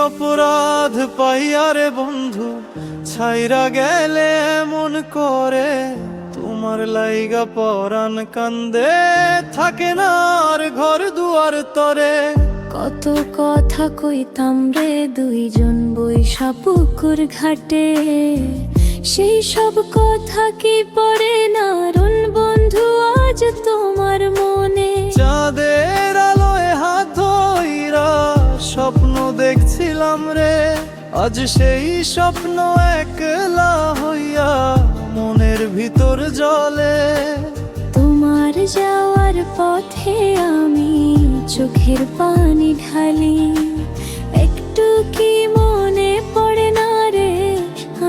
অপরাধ পাইয়া রে বন্ধু ছাইরা গেলে এমন করে, তোমার লাইগা পরাণ কান্দে থাকে না আর ঘর দুয়ার তরে। কত কথা কইতাম রে দুইজন বৈশা পুকুর ঘাটে, সেই সব কথা কি পড়ে না রুন বন্ধু আজ তোমার মনে? চাঁদের আলোয় হাত ধইরা স্বপ্ন দেখছিলাম রে, আজ সেই স্বপ্ন একলা হইয়া মনের ভিতর জ্বলে। তোমার যাওয়ার পথে আমি চোখের পানি ঢালি, একটু কি মনে পড়ে না রে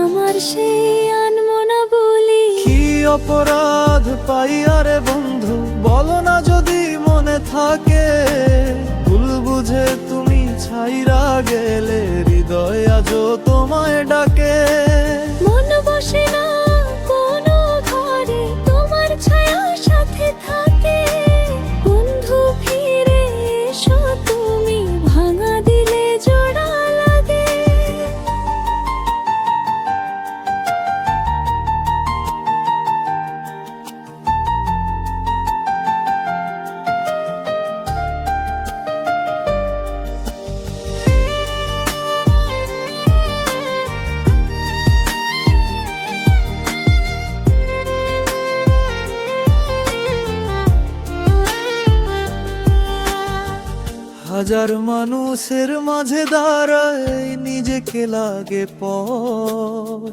আমার সেই আনমনা বলি? কি অপরাধ পাইয়া রে বন্ধু বলো না যদি মনে থাকে, ভুল বুঝে তুমি ছাইরা গেলে হৃদয় আজও তোমায় ডাকে। মন বসে না কোনো ঘরে, তোমার ছায়া সাথে থাকে। বন্ধু ফিরে এসো তুমি, ভাঙা দিলে জোড়া লাগে। হাজার মানুষের মাঝে দাঁড়ায় নিজেকে লাগে পর,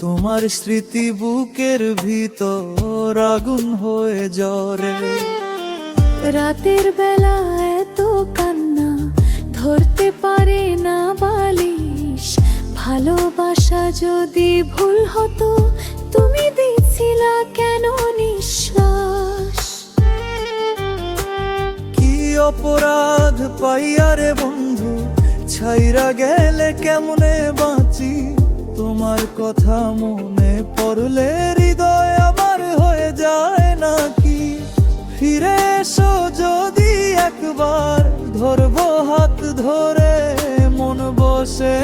তোমার স্মৃতি বুকের ভিতর আগুন হয়ে জ্বরে। রাতের বেলা এত কান্না ধরতে পারে না বালিশ, ভালোবাসা যদি ভুল হতো তুমি দিছিলা কেন নিঃশ্বাস? কি অপরাধ পাইয়া রে বন্ধু ছাইরা গেলে কেমনে বাঁচি, তোমার কথা মনে পড়লে হৃদয় আমার হয়ে যায় নাকি? ফিরে এসো যদি একবার, ধরবো হাত ধরে মন বসে